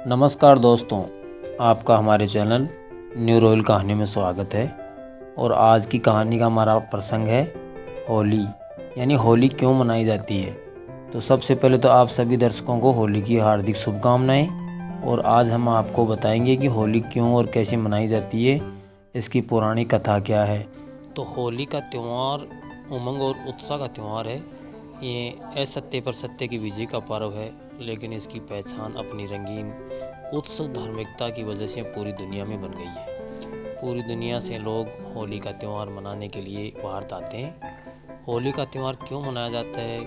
नमस्कार दोस्तों, आपका हमारे चैनल न्यू रॉयल कहानी में स्वागत है। और आज की कहानी का हमारा प्रसंग है होली, यानी होली क्यों मनाई जाती है। तो सबसे पहले तो आप सभी दर्शकों को होली की हार्दिक शुभकामनाएं। और आज हम आपको बताएंगे कि होली क्यों और कैसे मनाई जाती है, इसकी पौराणिक कथा क्या है। तो होली का त्यौहार उमंग और उत्साह का त्यौहार है। ये असत्य पर सत्य की विजय का पर्व है, लेकिन इसकी पहचान अपनी रंगीन उत्सव धार्मिकता की वजह से पूरी दुनिया में बन गई है। पूरी दुनिया से लोग होली का त्यौहार मनाने के लिए भारत आते हैं। होली का त्यौहार क्यों मनाया जाता है,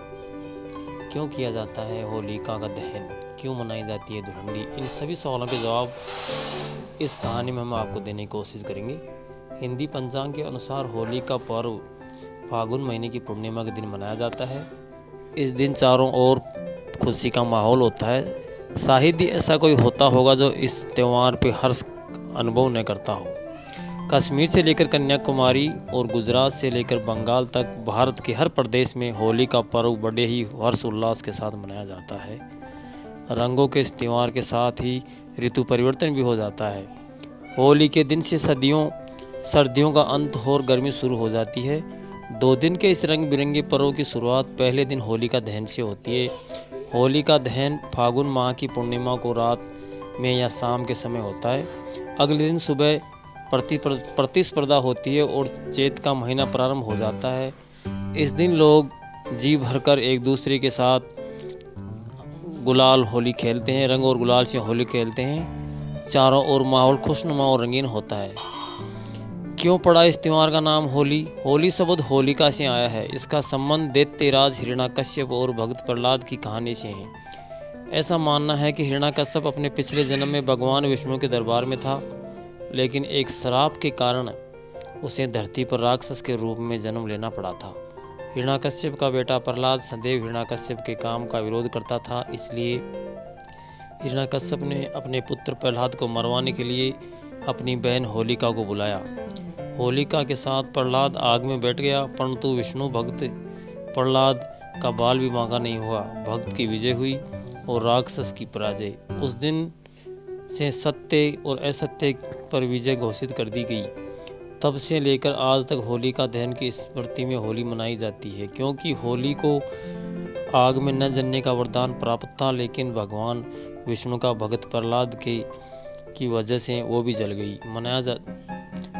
क्यों किया जाता है, होलिका का दहन क्यों मनाई जाती है, धुलंडी, इन सभी सवालों के जवाब इस कहानी में हम आपको देने की कोशिश करेंगे। हिंदी पंचांग के अनुसार होली का पर्व फागुन महीने की पूर्णिमा के दिन मनाया जाता है। इस दिन चारों ओर खुशी का माहौल होता है। शायद ही ऐसा कोई होता होगा जो इस त्यौहार पे हर्ष अनुभव न करता हो। कश्मीर से लेकर कन्याकुमारी और गुजरात से लेकर बंगाल तक भारत के हर प्रदेश में होली का पर्व बड़े ही हर्ष उल्लास के साथ मनाया जाता है। रंगों के इस त्यौहार के साथ ही ऋतु परिवर्तन भी हो जाता है। होली के दिन से सर्दियों का अंत और गर्मी शुरू हो जाती है। 2 दिन के इस रंग बिरंगे पर्व की शुरुआत पहले दिन होलिका दहन से होती है। होलिका दहन फागुन माह की पूर्णिमा को रात में या शाम के समय होता है। अगले दिन सुबह प्रतिस्पर्धा होती है और चैत का महीना प्रारंभ हो जाता है। इस दिन लोग जी भरकर एक दूसरे के साथ गुलाल होली खेलते हैं, रंग और गुलाल से होली खेलते हैं। चारों ओर माहौल खुशनुमा और रंगीन होता है। क्यों पड़ा इस त्यौहार का नाम होली? होली शब्द होलिका से आया है। इसका संबंध दैत्यराज हिरण्याकश्यप और भक्त प्रहलाद की कहानी से है। ऐसा मानना है कि हिरण्याकश्यप अपने पिछले जन्म में भगवान विष्णु के दरबार में था, लेकिन एक श्राप के कारण उसे धरती पर राक्षस के रूप में जन्म लेना पड़ा था। हिरण्याकश्यप का बेटा प्रहलाद सदैव हिरण्याकश्यप के काम का विरोध करता था, इसलिए हिरण्याकश्यप ने अपने पुत्र प्रहलाद को मरवाने के लिए अपनी बहन होलिका को बुलाया। होलिका के साथ प्रहलाद आग में बैठ गया, परंतु विष्णु भक्त प्रहलाद का बाल भी बांका नहीं हुआ। भक्त की विजय हुई और राक्षस की पराजय। उस दिन से सत्य और असत्य पर विजय घोषित कर दी गई। तब से लेकर आज तक होलिका दहन की स्मृति में होली मनाई जाती है, क्योंकि होली को आग में न जलने का वरदान प्राप्त था, लेकिन भगवान विष्णु का भक्त प्रहलाद की वजह से वो भी जल गई।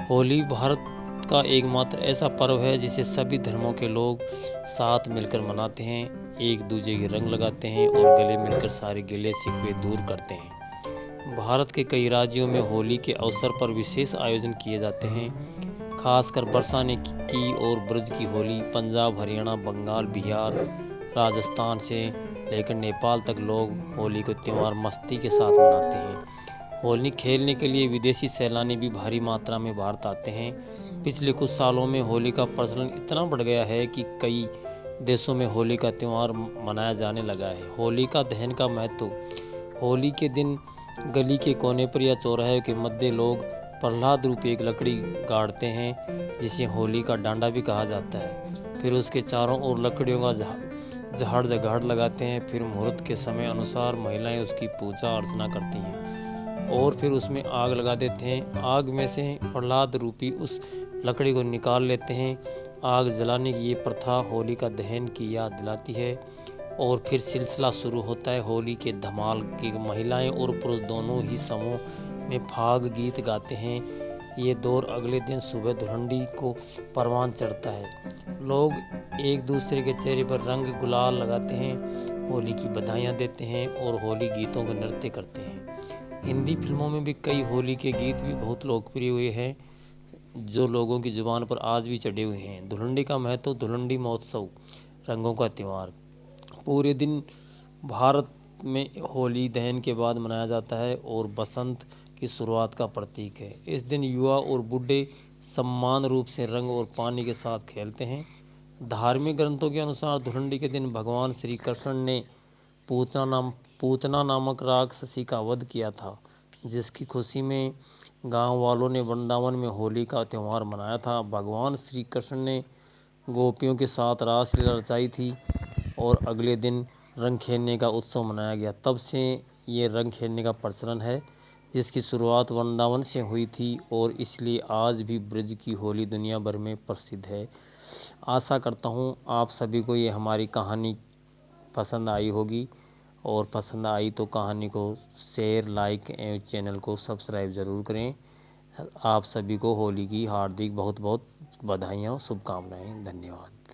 होली भारत का एकमात्र ऐसा पर्व है जिसे सभी धर्मों के लोग साथ मिलकर मनाते हैं, एक दूसरे के रंग लगाते हैं और गले मिलकर सारे गिले शिकवे दूर करते हैं। भारत के कई राज्यों में होली के अवसर पर विशेष आयोजन किए जाते हैं, खासकर बरसाने की और ब्रज की होली। पंजाब, हरियाणा, बंगाल, बिहार, राजस्थान से लेकर नेपाल तक लोग होली को त्यौहार मस्ती के साथ मनाते हैं। होली खेलने के लिए विदेशी सैलानी भी भारी मात्रा में भारत आते हैं। पिछले कुछ सालों में होली का प्रचलन इतना बढ़ गया है कि कई देशों में होली का त्यौहार मनाया जाने लगा है। होलिका दहन का महत्व। होली के दिन गली के कोने पर या चौराहे के मध्य लोग प्रहलाद रूप एक लकड़ी गाड़ते हैं, जिसे होली का डांडा भी कहा जाता है। फिर उसके चारों ओर लकड़ियों का झाड़ जगाड़ लगाते हैं। फिर मुहूर्त के समय अनुसार महिलाएं उसकी पूजा अर्चना करती हैं और फिर उसमें आग लगा देते हैं। आग में से प्रहलाद रूपी उस लकड़ी को निकाल लेते हैं। आग जलाने की ये प्रथा होली का दहन की याद दिलाती है। और फिर सिलसिला शुरू होता है होली के धमाल की। महिलाएं और पुरुष दोनों ही समूह में फाग गीत गाते हैं। ये दौर अगले दिन सुबह धुलंडी को परवान चढ़ता है। लोग एक दूसरे के चेहरे पर रंग गुलाल लगाते हैं, होली की बधाइयाँ देते हैं और होली गीतों का नृत्य करते हैं। हिंदी फिल्मों में भी कई होली के गीत भी बहुत लोकप्रिय हुए हैं, जो लोगों की जुबान पर आज भी चढ़े हुए हैं। धुलंडी का महत्व। धुलंडी महोत्सव, रंगों का त्यौहार, पूरे दिन भारत में होली दहन के बाद मनाया जाता है और बसंत की शुरुआत का प्रतीक है। इस दिन युवा और बूढ़े समान रूप से रंग और पानी के साथ खेलते हैं। धार्मिक ग्रंथों के अनुसार धुलंडी के दिन भगवान श्री कृष्ण ने पूतना नामक राक्षसी का वध किया था, जिसकी खुशी में गांव वालों ने वृंदावन में होली का त्यौहार मनाया था। भगवान श्री कृष्ण ने गोपियों के साथ रासलीला रचाई थी और अगले दिन रंग खेलने का उत्सव मनाया गया। तब से ये रंग खेलने का प्रचलन है, जिसकी शुरुआत वृंदावन से हुई थी और इसलिए आज भी ब्रज की होली दुनिया भर में प्रसिद्ध है। आशा करता हूँ आप सभी को ये हमारी कहानी पसंद आई होगी, और पसंद आई तो कहानी को शेयर, लाइक एवं चैनल को सब्सक्राइब ज़रूर करें। आप सभी को होली की हार्दिक बहुत बहुत बधाइयाँ और शुभकामनाएँ। धन्यवाद।